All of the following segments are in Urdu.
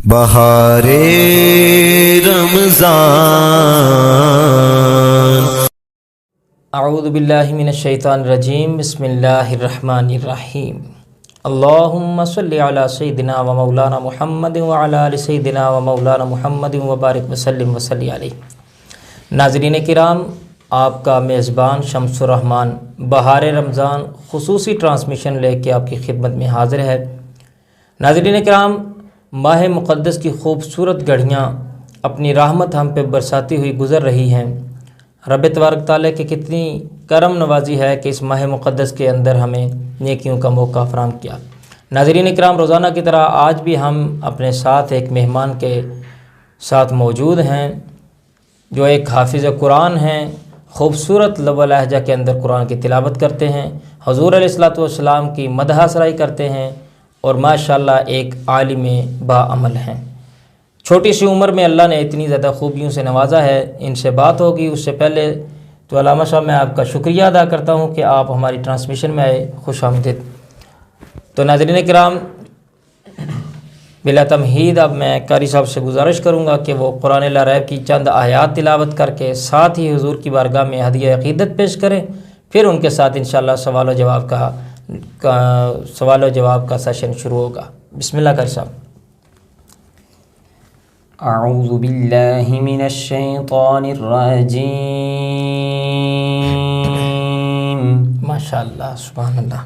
بہار رمضان۔ اعوذ باللہ من الشیطان الرجیم، بسم اللہ الرحمن الرحیم۔ اللہم صلی علی سیدنا و مولانا محمد وعلی آل سیدنا و مولانا محمد وبارک وسلم وصلی علیہ۔ ناظرین کرام، آپ کا میزبان شمس الرحمن بہار رمضان خصوصی ٹرانسمیشن لے کے آپ کی خدمت میں حاضر ہے۔ ناظرین کرام، ماہ مقدس کی خوبصورت گھڑیاں اپنی رحمت ہم پہ برساتی ہوئی گزر رہی ہیں۔ رب تبارک تعالیٰ کی کتنی کرم نوازی ہے کہ اس ماہ مقدس کے اندر ہمیں نیکیوں کا موقع فراہم کیا۔ ناظرین کرام، روزانہ کی طرح آج بھی ہم اپنے ساتھ ایک مہمان کے ساتھ موجود ہیں جو ایک حافظ قرآن ہیں، خوبصورت لب و لہجہ کے اندر قرآن کی تلاوت کرتے ہیں، حضور علیہ الصلوۃ والسلام کی مدح سرائی کرتے ہیں اور ماشاءاللہ ایک عالم باعمل ہیں۔ چھوٹی سی عمر میں اللہ نے اتنی زیادہ خوبیوں سے نوازا ہے۔ ان سے بات ہوگی، اس سے پہلے تو علامہ صاحب میں آپ کا شکریہ ادا کرتا ہوں کہ آپ ہماری ٹرانسمیشن میں آئے، خوش آمدید۔ تو ناظرین کرام، بلا تمہید اب میں قاری صاحب سے گزارش کروں گا کہ وہ قرآن لا ریب کی چند آیات تلاوت کر کے ساتھ ہی حضور کی بارگاہ میں ہدیہ عقیدت پیش کریں، پھر ان کے ساتھ انشاءاللہ سوال و جواب کا سیشن شروع ہوگا۔ بسم اللہ قاری صاحب۔ اعوذ باللہ من الشیطان الرجیم۔ ماشاءاللہ، سبحان اللہ۔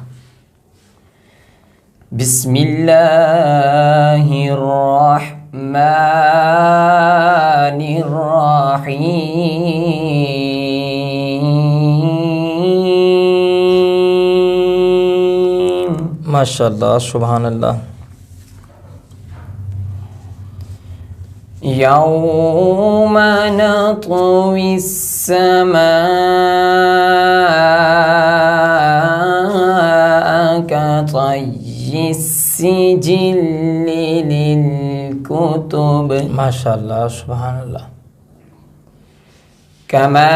بسم اللہ الرحمن الرحیم۔ ماشاءاللہ، سبحان اللہ۔ یوم نطوی السماء کطی السجل للکتب۔ ماشاءاللہ، سبحان اللہ۔ کما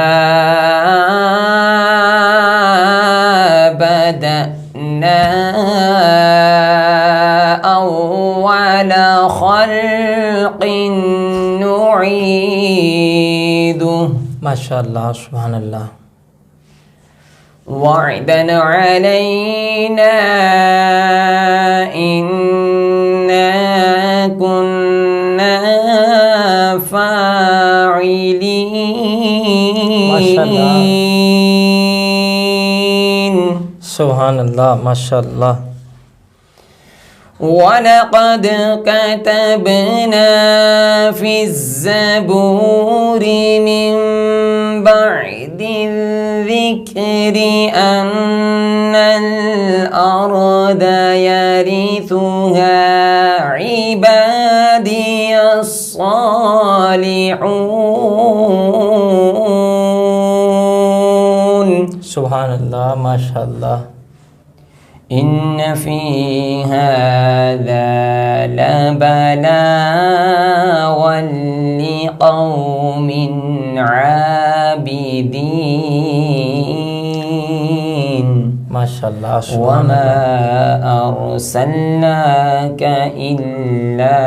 بدأنا اول خلق نعیدہ۔ ماشاءاللہ، سبحان اللہ۔ وعدا علینا انا كنا فاعلین۔ سبحان اللہ، ماشاءاللہ۔ وَلَقَدْ كَتَبْنَا فِي الزَّبُورِ مِن بَعْدِ الذِّكْرِ أَنَّ الْأَرْضَ يَرِثُهَا عِبَادِيَ الصَّالِحُونَ۔ سبحان اللہ، ماشاءاللہ۔ ان فی هذا لبلاغا لقوم عابدین۔ ماشاءاللہ، وما ارسلناک الا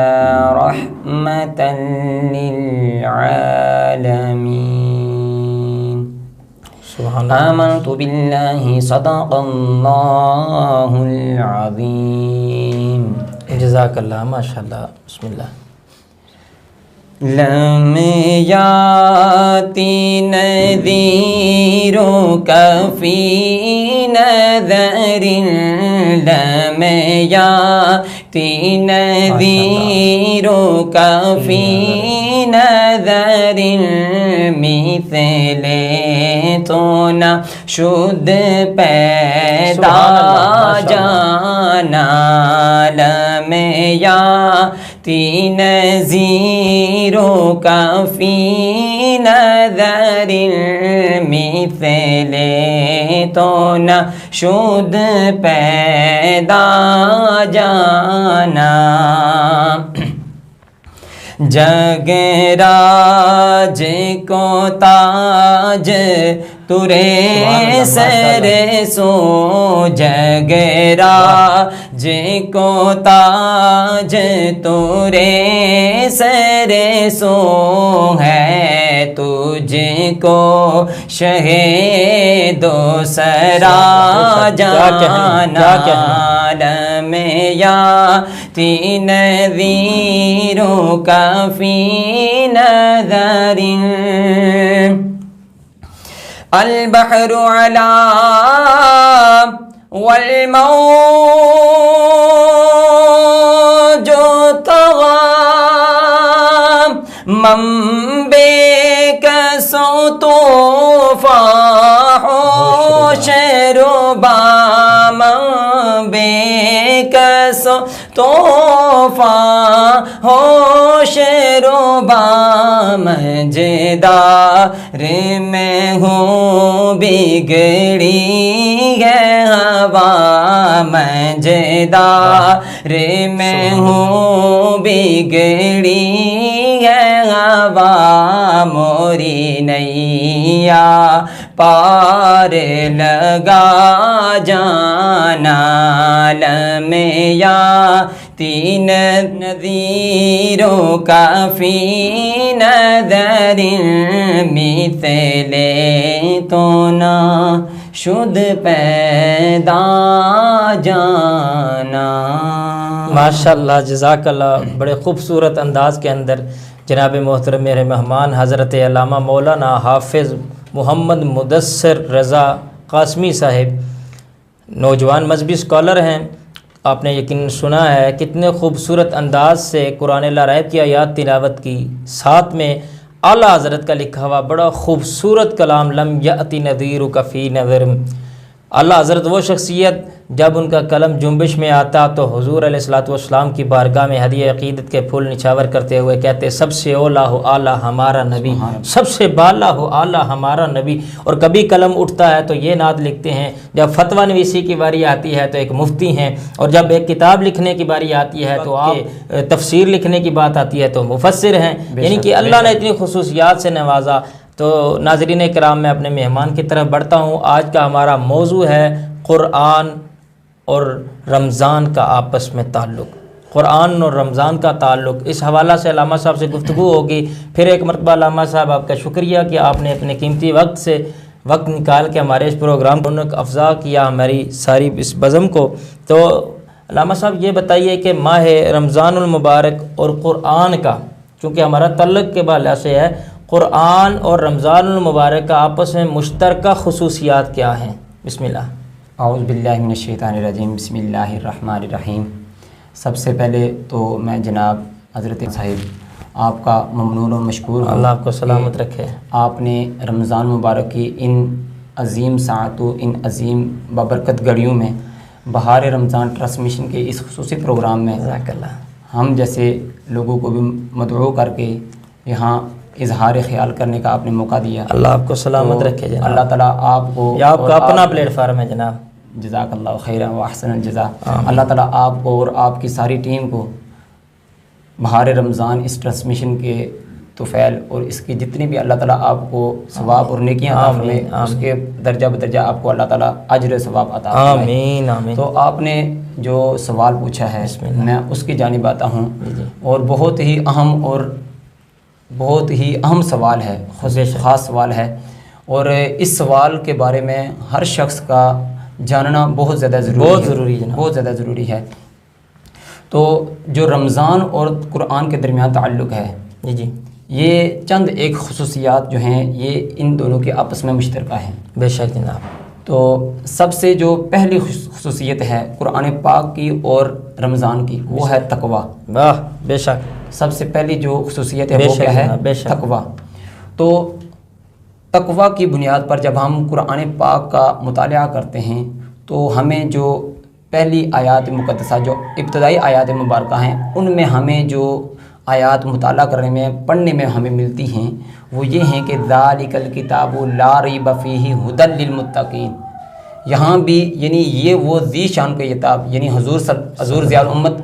رحمة للعالمین۔ سبحان اللہ۔ آمنت باللہ صدق اللہ العظیم۔ جزاک اللہ، ماشاءاللہ۔ بسم اللہ۔ لم یاتی نذیرک فی نذر، لم یاتی نذیرک فی نذر مثل تو نہ شد پیدا جانا، لم یاتی نذیروں کا فی نذر مثل تو نہ شد پیدا جانا۔ جگ راج کو تاج تورے سر سو جگرا جے کو تاج تورے سر سو ہے تجھ کو شہ دو سرا جانا عالم یا تین نذیروں کا فی نظر البحر علا والموج طغى من بكسو طوفان ہوش ربا من بكسو طوفان ہوش ربا مجدار میں ہوں بگڑی ہے ہوا مجدار میں ہوں بگڑی ہے ہوا موری نیا پار لگا جانا عالم یا تین نذیروں کا فی نظر مثل تو نہ شد پیدا جانا. ماشاءاللہ جزاک اللہ. بڑے خوبصورت انداز کے اندر جناب محترم میرے مہمان حضرت علامہ مولانا حافظ محمد مدثر رضا قاسمی صاحب نوجوان مذہبی اسکالر ہیں. آپ نے یقین سنا ہے کتنے خوبصورت انداز سے قرآن لا ریب کی آیات تلاوت کی، ساتھ میں اعلیٰ حضرت کا لکھا ہوا بڑا خوبصورت کلام لم یأتی نذیرک فی نظر. اعلیٰ حضرت وہ شخصیت جب ان کا قلم جنبش میں آتا تو حضور علیہ الصلوۃ والسلام کی بارگاہ میں ہدیہ عقیدت کے پھول نچھاور کرتے ہوئے کہتے سب سے اولا ہو اعلیٰ ہمارا نبی، سب سے بالا ہو اعلیٰ ہمارا نبی. اور کبھی قلم اٹھتا ہے تو یہ نعت لکھتے ہیں، جب فتویٰ نویسی کی باری آتی ہے تو ایک مفتی ہیں، اور جب ایک کتاب لکھنے کی باری آتی ہے تو آپ تفسیر لکھنے کی بات آتی ہے تو مفسر ہیں. یعنی کہ اللہ نے اتنی خصوصیات سے نوازا. تو ناظرین کرام میں اپنے مہمان کی طرف بڑھتا ہوں. آج کا ہمارا موضوع ہے قرآن اور رمضان کا آپس میں تعلق. قرآن اور رمضان کا تعلق، اس حوالہ سے علامہ صاحب سے گفتگو ہوگی. پھر ایک مرتبہ علامہ صاحب آپ کا شکریہ کہ آپ نے اپنے قیمتی وقت نکال کے ہمارے اس پروگرام کو افزا کیا ہماری ساری اس بزم کو. تو علامہ صاحب یہ بتائیے کہ ماہ رمضان المبارک اور قرآن کا چونکہ ہمارا تعلق کے حوالے سے ہے، قرآن اور رمضان المبارک کا آپس میں مشترکہ خصوصیات کیا ہیں؟ بسم اللہ. اعوذ باللہ من الشیطان الرجیم. بسم اللہ الرحمن الرحیم. سب سے پہلے تو میں جناب حضرت صاحب آپ کا ممنون و مشکور ہوں. اللہ آپ کو سلامت رکھے. آپ نے رمضان مبارک کی ان عظیم ساعتوں، ان عظیم بابرکت گھڑیوں میں بہار رمضان ٹرانسمیشن کے اس خصوصی پروگرام میں جزاک اللہ ہم جیسے لوگوں کو بھی مدعو کر کے یہاں اظہار خیال کرنے کا آپ نے موقع دیا. اللہ آپ کو سلامت رکھے جناب. اللہ تعالیٰ آپ کو، یہ آپ کا اپنا پلیٹ فارم ہے جناب. جزاک اللہ خیرا و احسن الجزاء. اللہ تعالیٰ آپ کو اور آپ کی ساری ٹیم کو بہار رمضان اس ٹرانسمیشن کے طفیل اور اس کی جتنی بھی اللہ تعالیٰ آپ کو ثواب اور نیکیاں عطا فرمائے، اس کے درجہ بدرجہ آپ کو اللہ تعالیٰ اجر ثواب عطا فرمائے. آمین آمین. تو آپ نے جو سوال پوچھا ہے میں اس کی جانب آتا ہوں، اور بہت ہی اہم سوال ہے، خاص سوال ہے، اور اس سوال کے بارے میں ہر شخص کا جاننا بہت زیادہ ضروری ہے. تو جو رمضان اور قرآن کے درمیان تعلق ہے جی یہ چند ایک خصوصیات جو ہیں یہ ان دونوں کے آپس میں مشترکہ ہیں. بے شک جناب. تو سب سے جو پہلی خصوصیت ہے قرآن پاک کی اور رمضان کی وہ ہے تقویٰ. واہ بے شک. سب سے پہلی جو خصوصیت ہے وہ کیا ہے؟ تقویٰ. تو تقویٰ کی بنیاد پر جب ہم قرآن پاک کا مطالعہ کرتے ہیں تو ہمیں جو پہلی آیات مقدسہ جو ابتدائی آیات مبارکہ ہیں ان میں ہمیں جو آیات مطالعہ کرنے میں پڑھنے میں ہمیں ملتی ہیں وہ یہ ہیں کہ ذالک الکتاب لا ریب فیہ ھدی للمتقین. یہاں بھی یعنی یہ وہ ذی شان کا کتاب، یعنی حضور ضیاء الامت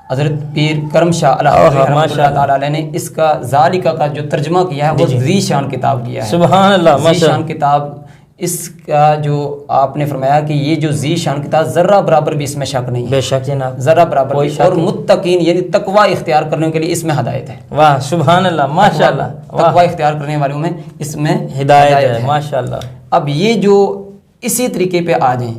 حضرت پیر کرم شاہ رحمۃ اللہ تعالیٰ علیہ نے اس کا ذالکہ کا جو ترجمہ کیا ہے وہ ذی شان کتاب کیا ہے. سبحان اللہ. ذی شان کتاب اس کا جو آپ نے فرمایا کہ یہ جو ذی شان کتاب ذرہ برابر بھی اس میں شک نہیں ہے، بے شک جناب، ذرہ برابر بھی، اور متقین یعنی تقوی اختیار کرنے کے لیے اس میں ہدایت ہے۔ واہ سبحان اللہ، ماشاء اللہ، تقوی اختیار کرنے والوں میں اس میں ہدایت ہے، ماشاء اللہ۔ اب یہ جو اسی طریقے پہ آ جائیں،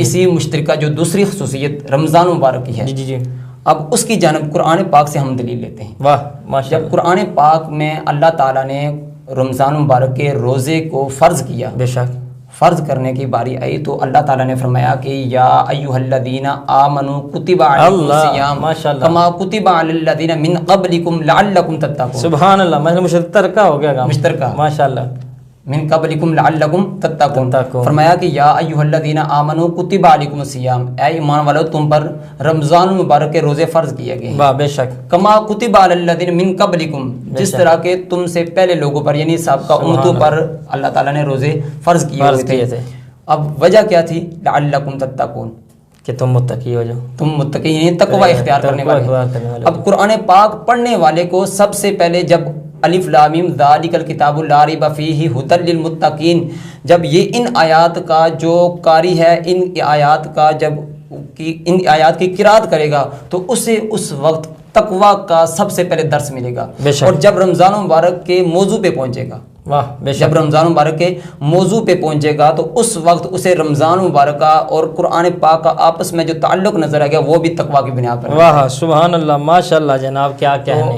اسی مشترکہ جو دوسری خصوصیت رمضان مبارک کی ہے، جی جی، اب اس کی جانب قرآن پاک سے ہم دلیل لیتے ہیں۔ واہ ماشاء اللہ۔ جب قرآن پاک میں اللہ تعالیٰ نے رمضان مبارک کے روزے کو فرض کیا، بے شک فرض کرنے کی باری آئی تو اللہ تعالیٰ نے فرمایا کہ یا ایھا الذین آمنوا کتب علیکم الصیام کما کتب علی الذین من قبلکم لعلکم تتقون۔ سبحان اللہ، مطلب مشترکہ ہو گیا کام، مشترکہ، ماشاء اللہ، من قبلکم لعلکم تتقون، فرمایا کہ یا ایھا الذین آمنوا کتب علیکم الصیام، اے ایمان والو تم پر رمضان مبارک کے روزے فرض کیے گئے ہیں، واہ بے شک، کما کتب علی الذین من قبلکم، جس طرح کہ تم سے پہلے لوگوں پر یعنی سابقہ امتوں پر اللہ تعالیٰ نے روزے فرض کیے ہوئے تھے۔ اب وجہ کیا تھی؟ لعلکم تتقون، کہ تم متقی ہو جاؤ، تم متقی یعنی تقوی اختیار کرنے والے۔ اب قرآن پاک پڑھنے والے کو سب سے پہلے جب الف لام میم ذالک الکتاب لا ریب فیہ ھدی للمتقین، جب یہ ان آیات کا جو قاری ہے ان آیات کا جب ان آیات کی قرات کرے گا تو اسے اس وقت تقوی کا سب سے پہلے درس ملے گا، اور جب رمضان مبارک کے موضوع پہ پہنچے گا، جب رمضان مبارک کے موضوع پہ پہنچے گا تو اس وقت اسے رمضان مبارک کا اور قرآن پاک کا آپس میں جو تعلق نظر آئے گا وہ بھی تقوی کی بنیاد پر۔ واہ سبحان اللہ، ماشاء اللہ جناب، کیا کہنے۔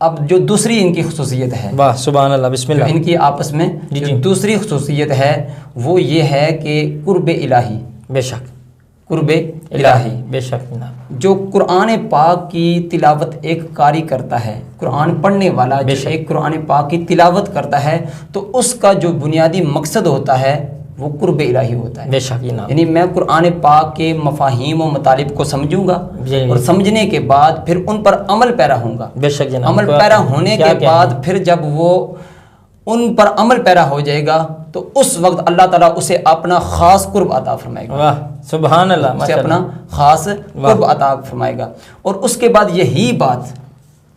اب جو دوسری ان کی خصوصیت ہے، واہ سبحان اللہ، بسم اللہ، ان کی آپس میں جو دوسری خصوصیت ہے وہ یہ ہے کہ قرب الہی، بے شک قرب الہی، بے شک جناب۔ جو قرآن پاک کی تلاوت ایک قاری کرتا ہے، قرآن پڑھنے والا جو ایک قرآن پاک کی تلاوت کرتا ہے تو اس کا جو بنیادی مقصد ہوتا ہے وہ قرب الہی ہوتا ہے، بے شک جناب۔ یعنی میں قرآن پاک کے مفاہیم و مطالب کو سمجھوں گا اور سمجھنے کے بعد پھر ان پر عمل پیرا ہوں گا، بے شک جناب۔ عمل پیرا ہونے کے بعد پھر جب وہ ان پر عمل پیرا ہو جائے گا تو اس وقت اللہ تعالیٰ اسے اپنا خاص قرب عطا فرمائے گا، واہ سبحان اللہ، اسے اپنا خاص قرب عطا فرمائے گا۔ اور اس کے بعد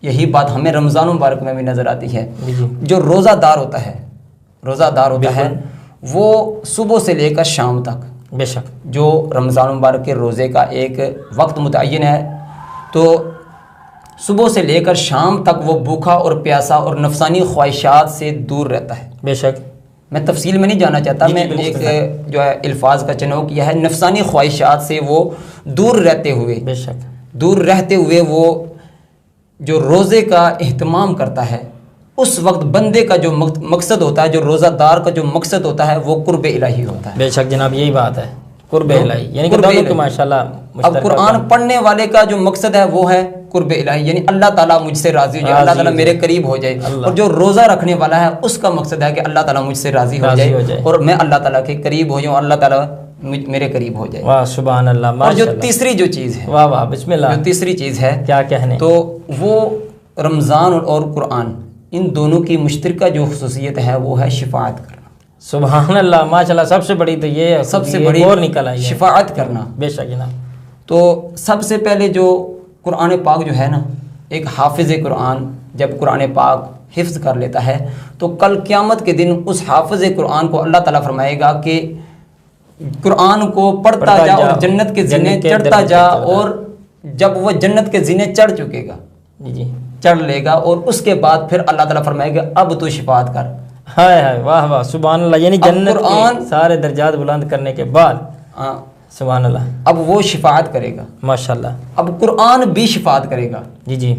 یہی بات ہمیں رمضان مبارک میں بھی نظر آتی ہے۔ جو روزہ دار ہوتا ہے وہ صبح سے لے کر شام تک، بے شک، جو رمضان مبارک کے روزے کا ایک وقت متعین ہے تو صبح سے لے کر شام تک وہ بھوکا اور پیاسا اور نفسانی خواہشات سے دور رہتا ہے، بے شک۔ میں تفصیل میں نہیں جانا چاہتا، میں ایک جو ہے الفاظ کا چناؤ کیا ہے، نفسانی خواہشات سے وہ دور رہتے ہوئے، بے شک، دور رہتے ہوئے وہ جو روزے کا اہتمام کرتا ہے، اس وقت بندے کا جو مقصد ہوتا ہے، جو روزہ دار کا جو مقصد ہوتا ہے وہ قرب الہی ہوتا ہے، بے شک جناب، یہی بات ہے، قرب الہی، یعنی کہ دونوں کو ماشاءاللہ۔ اب قرآن پڑھنے والے کا جو مقصد ہے وہ ہے قرب الہی، یعنی اللہ تعالیٰ مجھ سے راضی ہو جائے، اللہ تعالیٰ میرے قریب ہو جائے، اور جو روزہ رکھنے والا ہے اس کا مقصد ہے کہ اللہ تعالیٰ مجھ سے راضی ہو جائے اور میں اللہ تعالیٰ کے قریب ہو جاؤں، اللہ تعالیٰ میرے قریب ہو جائے۔ واہ سبحان اللہ، اور جو تیسری جو چیز ہے، واہ واہ بسم اللہ، جو تیسری چیز ہے کیا کہنے، تو وہ رمضان اور قرآن ان دونوں کی مشترکہ جو خصوصیت ہے وہ ہے شفاعت کرنا۔ سبحان اللہ، ماشاءاللہ، سب سے بڑی تو یہ ہے، سب سے بڑی اور نکل آئی شفاعت کرنا، بے شک جناب۔ تو سب سے پہلے جو قرآن پاک جو ہے نا، ایک حافظ قرآن جب قرآن پاک حفظ کر لیتا ہے تو کل قیامت کے دن اس حافظ قرآن کو اللہ تعالیٰ فرمائے گا کہ قرآن کو پڑھتا جا اور جنت کے زینے چڑھتا جا، اور جب وہ جنت کے زینے چڑھ چکے گا، جی چڑھ لے گا، اور اس کے بعد پھر اللہ تعالیٰ فرمائے گا اب تو شفاعت کر۔ ہائے ہائے، واہ واہ سبحان اللہ، یعنی جنت کے سارے درجات بلند کرنے کے بعد سبحان اللہ اب وہ شفاعت کرے گا، ماشاءاللہ۔ اب قرآن بھی شفاعت کرے گا، جی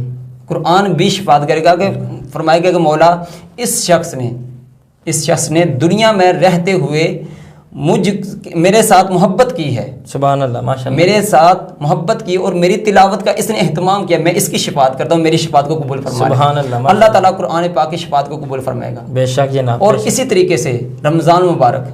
قرآن بھی شفاعت کرے گا کہ فرمائے گا کہ مولا اس شخص نے دنیا میں رہتے ہوئے میرے ساتھ محبت کی ہے، سبحان اللہ ماشاءاللہ، میرے ساتھ محبت کی اور میری تلاوت کا اس نے اہتمام کیا، میں اس کی شفاعت کرتا ہوں، میری شفاعت کو قبول فرما، سبحان اللہ، اللہ تعالیٰ قرآن پاک کی شفاعت کو قبول فرمائے گا، بے شک جناب۔ اور اسی طریقے سے رمضان مبارک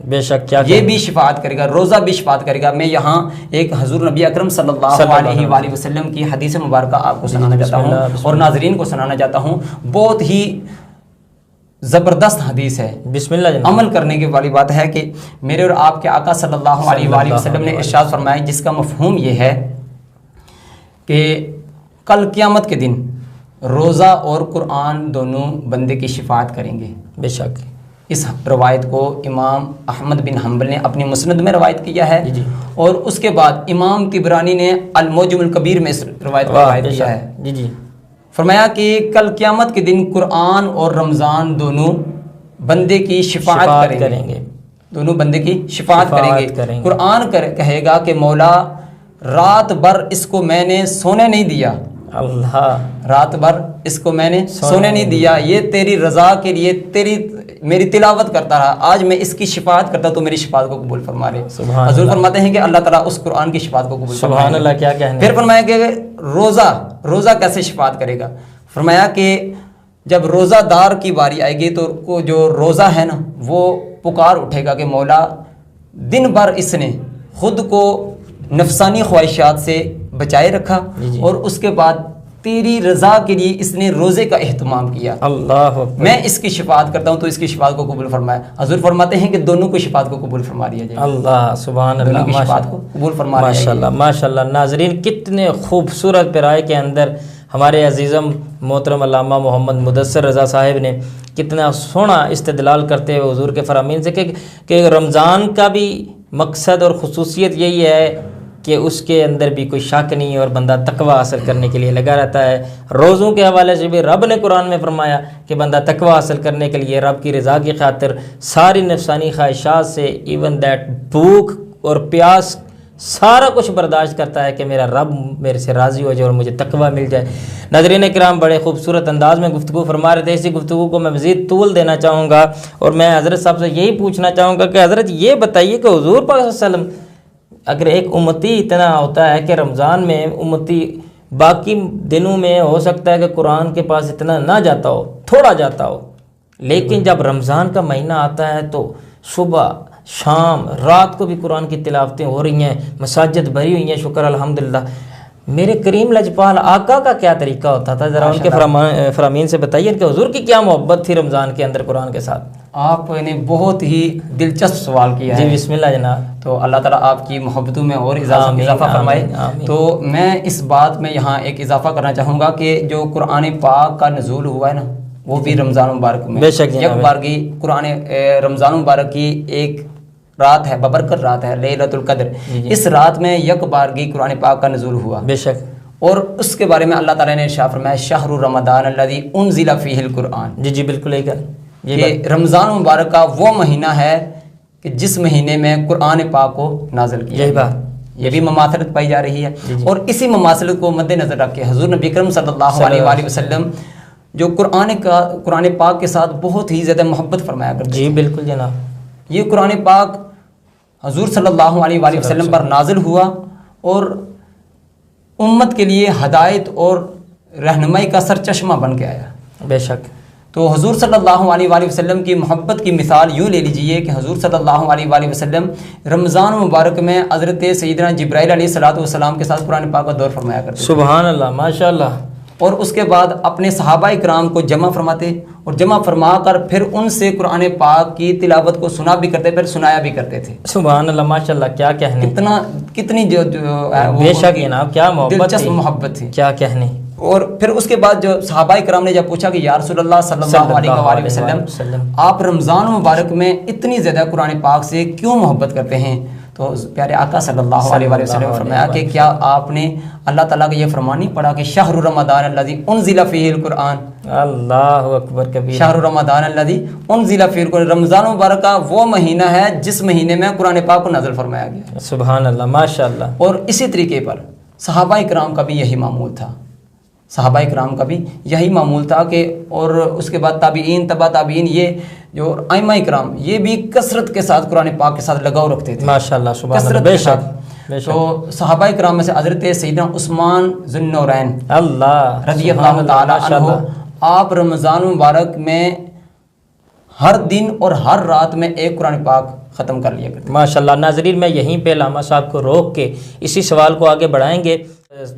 بے شک کیا یہ بھی شفاعت کرے گا، روزہ بھی شفاعت کرے گا۔ میں یہاں ایک حضور نبی اکرم صلی اللہ علیہ وآلہ وسلم کی حدیث مبارکہ آپ کو سنانا چاہتا ہوں اور ناظرین کو سنانا چاہتا ہوں، بہت ہی زبردست حدیث ہے، بسم اللہ جناب۔ عمل کرنے کی والی بات ہے کہ میرے اور آپ کے آقا صلی اللہ علیہ وآلہ وسلم نے ارشاد فرمایا، جس کا مفہوم یہ ہے کہ کل قیامت کے دن روزہ اور قرآن دونوں بندے کی شفاعت کریں گے، بے شک، اس روایت کو امام احمد بن حنبل نے اپنی مسند میں روایت کیا ہے، اور اس کے بعد امام طبرانی نے المعجم الکبیر میں اس روایت کو روایت کیا ہے۔ فرمایا کہ کل قیامت کے دن قرآن اور رمضان دونوں بندے کی شفاعت کریں گے، دونوں بندے کی شفاعت کریں گے۔ قرآن کہے گا کہ مولا رات بھر اس کو میں نے سونے نہیں دیا، اللہ رات بھر اس کو میں نے سونے نہیں دیا، یہ تیری رضا کے لیے میری تلاوت کرتا رہا، آج میں اس کی شفاعت کرتا تو میری شفاعت کو قبول فرما رہے۔ حضور فرماتے ہیں کہ اللہ تعالیٰ اس قرآن کی شفاعت کو قبول فرما رہے۔ سبحان اللہ، کیا کہنا۔ پھر فرمایا کہ روزہ کیسے شفاعت کرے گا؟ فرمایا کہ جب روزہ دار کی باری آئے گی تو جو روزہ ہے نا وہ پکار اٹھے گا کہ مولا دن بھر اس نے خود کو نفسانی خواہشات سے بچائے رکھا، اور اس کے بعد تیری رضا کے لیے اس نے روزے کا اہتمام کیا، اللہ میں اس کی شفاعت کرتا ہوں تو اس کی شفاعت کو قبول فرمایا۔ حضور فرماتے ہیں کہ دونوں کو شفاعت کو قبول فرما دیا جائے۔ اللہ سبحان اللہ، کی شفاعت کو قبول فرما دیا۔ ماشاءاللہ ماشاءاللہ۔ ناظرین، کتنے خوبصورت پیرائے کے اندر ہمارے عزیزم محترم علامہ محمد مدثر رضا صاحب نے کتنا سونا استدلال کرتے ہوئے حضور کے فرامین سے کہ رمضان کا بھی مقصد اور خصوصیت یہی ہے کہ اس کے اندر بھی کوئی شک نہیں ہے اور بندہ تقوی حاصل کرنے کے لیے لگا رہتا ہے۔ روزوں کے حوالے سے بھی رب نے قرآن میں فرمایا کہ بندہ تقوی حاصل کرنے کے لیے رب کی رضا کی خاطر ساری نفسانی خواہشات سے ایون دیٹ بھوک اور پیاس سارا کچھ برداشت کرتا ہے کہ میرا رب میرے سے راضی ہو جائے اور مجھے تقوی مل جائے۔ ناظرین کرام، بڑے خوبصورت انداز میں گفتگو فرما رہے تھے، اسی گفتگو کو میں مزید طول دینا چاہوں گا، اور میں حضرت صاحب سے یہی پوچھنا چاہوں گا کہ حضرت یہ بتائیے کہ حضور پاک صلی اللہ علیہ وسلم، اگر ایک امتی اتنا ہوتا ہے کہ رمضان میں امتی باقی دنوں میں ہو سکتا ہے کہ قرآن کے پاس اتنا نہ جاتا ہو، تھوڑا جاتا ہو، لیکن جب رمضان کا مہینہ آتا ہے تو صبح شام رات کو بھی قرآن کی تلاوتیں ہو رہی ہیں، مساجد بھری ہوئی ہیں، شکر الحمدللہ۔ میرے کریم لجپال آقا کا کیا طریقہ ہوتا تھا؟ ذرا ان کے فرامین سے بتائیے کہ حضور کی کیا محبت تھی رمضان کے اندر قرآن کے ساتھ۔ آپ نے بہت ہی دلچسپ سوال کیا ہے۔ جی بسم اللہ جناب۔ تو اللہ تعالیٰ آپ کی محبتوں میں اور اضافہ فرمائے۔ تو میں اس بات میں یہاں ایک اضافہ کرنا چاہوں گا کہ جو قرآن پاک کا نزول ہوا ہے نا وہ بھی رمضان مبارک میں، بے شک یک بار کی قرآن رمضان مبارک کی ایک رات ہے، ببرکت رات ہے، لیلۃ القدر۔ اس رات میں یک بارگی قرآن پاک کا نزول ہوا، بے شک، اور اس کے بارے میں اللہ تعالیٰ نے ارشاد فرمایا شہر رمضان الذی انزل فیہ القرآن۔ جی بالکل ایک کہ رمضان مبارک کا وہ مہینہ ہے کہ جس مہینے میں قرآن پاک کو نازل کیا یہی بات، یہ بھی مماثلت پائی جا رہی ہے۔ اور اسی مماثلت کو مد نظر رکھ کے حضور نبی اکرم صلی اللہ علیہ وآلہ وسلم جو قرآن پاک کے ساتھ بہت ہی زیادہ محبت فرمایا کرتے جی بالکل جناب۔ یہ قرآن پاک حضور صلی اللہ علیہ وآلہ وسلم پر نازل ہوا اور امت کے لیے ہدایت اور رہنمائی کا سرچشمہ بن کے آیا۔ بے شک۔ تو حضور صلی اللہ علیہ وآلہ وسلم کی محبت کی مثال یوں لے لیجئے کہ حضور صلی اللہ علیہ وآلہ وسلم رمضان مبارک میں حضرت سیدنا جبرائیل علیہ السلام کے ساتھ قرآن پاک کا دور فرمایا کرتے، سبحان اللہ ماشاءاللہ، اور اس کے بعد اپنے صحابہ اکرام کو جمع فرماتے اور جمع فرما کر پھر ان سے قرآن پاک کی تلاوت کو سنا بھی کرتے، پھر سنایا بھی کرتے تھے۔ سبحان اللہ ماشاءاللہ، کیا کہنے، کتنی جو بے شک جناب، کیا دلچسپ محبت تھی، کیا کہنے۔ اور پھر اس کے بعد جو صحابہ کرام نے جب پوچھا کہ یا رسول اللہ صلی اللہ علیہ وآلہ وسلم آپ رمضان مبارک میں اتنی زیادہ قرآن پاک سے کیوں محبت کرتے ہیں، تو پیارے آقا صلی اللہ علیہ وآلہ وسلم نے فرمایا کہ کیا آپ نے اللہ تعالیٰ کا یہ فرمان نہیں پڑھا کہ شہر رمضان الذی انزل فیہ القرآن، اللہ اکبر کبیر، شہر رمضان الذی انزل فیہ القرآن، رمضان مبارک کا وہ مہینہ ہے جس مہینے میں قرآن پاک کو نازل فرمایا گیا۔ سبحان اللہ ماشاءاللہ۔ اور اسی طریقے پر صحابہ کرام کا بھی یہی معمول تھا، صحابہ کرام کا بھی یہی معمول تھا کہ، اور اس کے بعد تابعین، تبع تابعین، یہ جو ائمہ کرام یہ بھی کثرت کے ساتھ قرآن پاک کے ساتھ لگاؤ رکھتے تھے، ماشاءاللہ سبحان اللہ، بے شک۔ تو صحابہ کرام میں سے حضرت سیدنا عثمان ذو النورین اللہ رضی اللہ تعالی عنہ، آپ رمضان مبارک میں ہر دن اور ہر رات میں ایک قرآن پاک ختم کر لیا کرتے۔ ماشاءاللہ۔ ناظرین، میں یہیں پہ علامہ صاحب کو روک کے اسی سوال کو آگے بڑھائیں گے،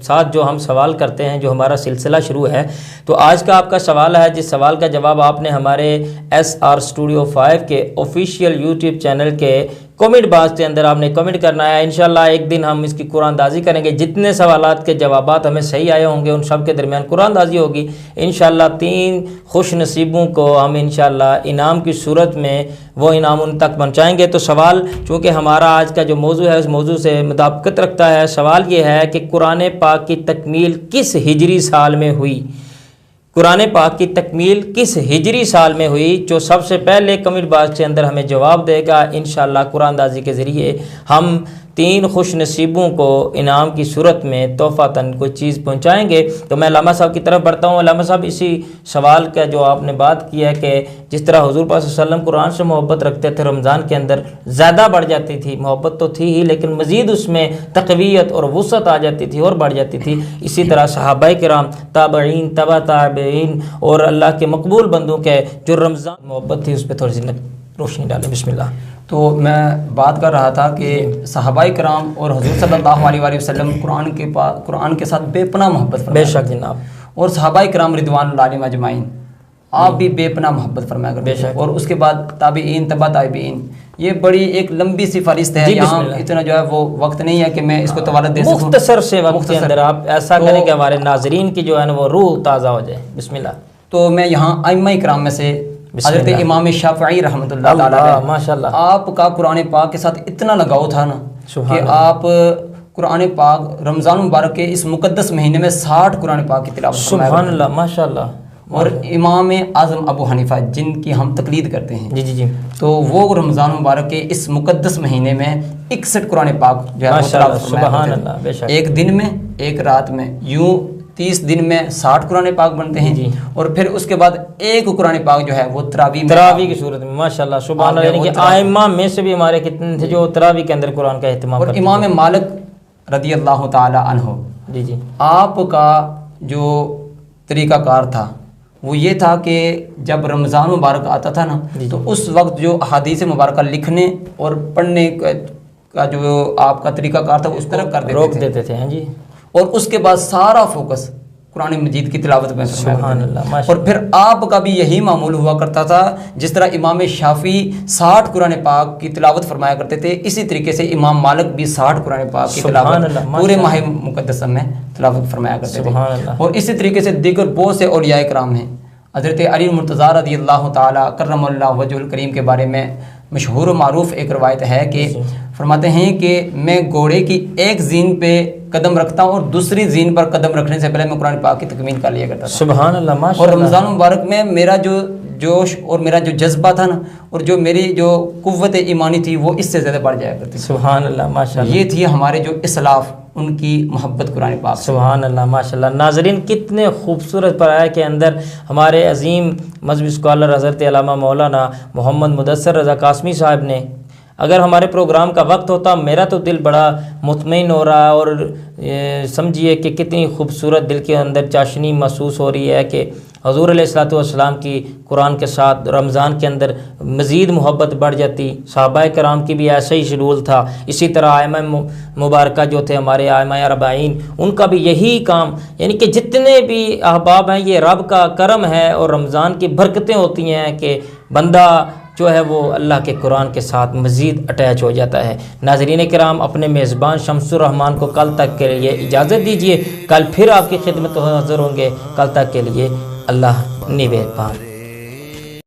ساتھ جو ہم سوال کرتے ہیں، جو ہمارا سلسلہ شروع ہے، تو آج کا آپ کا سوال ہے، جس سوال کا جواب آپ نے ہمارے SR Studio 5 کے آفیشیل یوٹیوب چینل کے کمنٹ باکس کے اندر آپ نے کمنٹ کرنا ہے. انشاءاللہ ایک دن ہم اس کی قرآن اندازی کریں گے. جتنے سوالات کے جوابات ہمیں صحیح آئے ہوں گے ان سب کے درمیان قرآن اندازی ہوگی. انشاءاللہ 3 خوش نصیبوں کو ہم انشاءاللہ انعام کی صورت میں وہ انعام ان تک پہنچائیں گے. تو سوال چونکہ ہمارا آج کا جو موضوع ہے اس موضوع سے مطابقت رکھتا ہے. سوال یہ ہے کہ قرآن پاک کی تکمیل کس ہجری سال میں ہوئی؟ قرآن پاک کی تکمیل کس ہجری سال میں ہوئی؟ جو سب سے پہلے کمنٹ باکس کے اندر ہمیں جواب دے گا انشاءاللہ قرآن اندازی کے ذریعے ہم 3 خوش نصیبوں کو انعام کی صورت میں تحفۃً کوئی چیز پہنچائیں گے. تو میں علامہ صاحب کی طرف بڑھتا ہوں. علامہ صاحب اسی سوال کا جو آپ نے بات کی ہے کہ جس طرح حضور پاک صلی اللہ علیہ وسلم قرآن سے محبت رکھتے تھے رمضان کے اندر زیادہ بڑھ جاتی تھی. محبت تو تھی ہی لیکن مزید اس میں تقویت اور وسعت آ جاتی تھی اور بڑھ جاتی تھی. اسی طرح صحابہ کرام، تابعین، تبع تابعین اور اللہ کے مقبول بندوں کے جو رمضان محبت تھی اس پہ تھوڑی سی روشنی ڈالیں. بسم اللہ. تو میں بات کر رہا تھا کہ صحابہ کرام اور حضور صلی اللہ علیہ وآلہ وسلم قرآن کے ساتھ بے پناہ محبت فرمایا. بے شک جناب. اور صحابہ کرام رضوان اللہ علیہم اجمعین آپ بھی بے پناہ محبت فرمایا کرتے ہیں. اور اس کے بعد تابعین، تبع تابعین، یہ بڑی ایک لمبی سی فہرست ہے. یہاں اتنا جو ہے وہ وقت نہیں ہے کہ میں اس کو توالت دے سکوں. مختصر سے وقت کے اندر آپ ایسا کریں کہ ہمارے ناظرین کی جو ہے نا وہ روح تازہ ہو جائے. بسم اللہ. تو میں یہاں ائمہ کرام میں سے حضرت امام شافعی رحمۃ اللہ تعالیٰ ماشاءاللہ آپ کا قرآن پاک کے ساتھ اتنا لگاؤ تھا نا کہ آپ قرآن پاک رمضان مبارک کے اس مقدس مہینے میں 60 قرآن پاک کی تلاوت فرمایا. سبحان اللہ ماشاءاللہ. اور امام اعظم ابو حنیفہ جن کی ہم تقلید کرتے ہیں جی تو وہ رمضان مبارک کے اس مقدس مہینے میں 61 قرآن پاک جو ہے وہ تلاوت فرمایا کرتے ہیں. ایک دن میں، ایک رات میں، یوں 30 دن میں 60 قرآن پاک بنتے ہیں. اور پھر اس کے بعد ایک قرآن پاک جو ہے وہ تراویح کی صورت میں ماشاءاللہ سبحان اللہ. یعنی کہ ائمہ میں سے بھی ہمارے کتنے تھے جو تراویح کے اندر قرآن کا اہتمام کرتے. اور امام مالک رضی اللہ تعالی عنہ جی آپ کا جو طریقہ کار تھا وہ یہ تھا کہ جب رمضان مبارک آتا تھا نا تو اس وقت جو احادیث مبارکہ لکھنے اور پڑھنے کا جو آپ کا طریقہ کار تھا اس طرح روک دیتے تھے. جی. اور اس کے بعد سارا فوکس قرآن مجید کی تلاوت میں. سبحان اللہ. اور پھر آپ کا بھی یہی معمول ہوا کرتا تھا. جس طرح امام شافعی 60 قرآن پاک کی تلاوت فرمایا کرتے تھے اسی طریقے سے امام مالک بھی 60 قرآن پاک کی تلاوت پورے ماہ مقدس میں تلاوت فرمایا کرتے تھے. اور اسی طریقے سے دیگر بہت سے اولیاء کرام ہیں. حضرت علی مرتضیٰ رضی اللہ تعالیٰ کرم اللہ وجہ الکریم کے بارے میں مشہور و معروف ایک روایت ہے کہ فرماتے ہیں کہ میں گھوڑے کی ایک زین پہ قدم رکھتا ہوں اور دوسری زین پر قدم رکھنے سے پہلے میں قرآن پاک کی تکمیل کر لیا کرتا تھا. سبحان اللہ ماشاءاللہ. اور رمضان مبارک میں میرا جو جوش اور میرا جو جذبہ تھا نا اور جو میری جو قوت ایمانی تھی وہ اس سے زیادہ بڑھ جایا کرتی. سبحان اللہ ماشاءاللہ. یہ تھی ہمارے جو اسلاف ان کی محبت قرآن پاک. سبحان اللہ ماشاءاللہ. ناظرین کتنے خوبصورت پڑھایا کے اندر ہمارے عظیم مذہبی اسکالر حضرت علامہ مولانا محمد مدثر رضا قاسمی صاحب نے، اگر ہمارے پروگرام کا وقت ہوتا میرا تو دل بڑا مطمئن ہو رہا ہے اور سمجھیے کہ کتنی خوبصورت دل کے اندر چاشنی محسوس ہو رہی ہے کہ حضور علیہ الصلوۃ والسلام کی قرآن کے ساتھ رمضان کے اندر مزید محبت بڑھ جاتی. صحابہ کرام کی بھی ایسا ہی شیڈول تھا. اسی طرح ائمہ مبارکہ جو تھے ہمارے ائمہ اربعین ان کا بھی یہی کام، یعنی کہ جتنے بھی احباب ہیں یہ رب کا کرم ہے اور رمضان کی برکتیں ہوتی ہیں کہ بندہ جو ہے وہ اللہ کے قرآن کے ساتھ مزید اٹیچ ہو جاتا ہے. ناظرین کرام اپنے میزبان شمس الرحمان کو کل تک کے لیے اجازت دیجیے. کل پھر آپ کی خدمت حاضر ہوں گے. کل تک کے لیے اللہ نگہبان.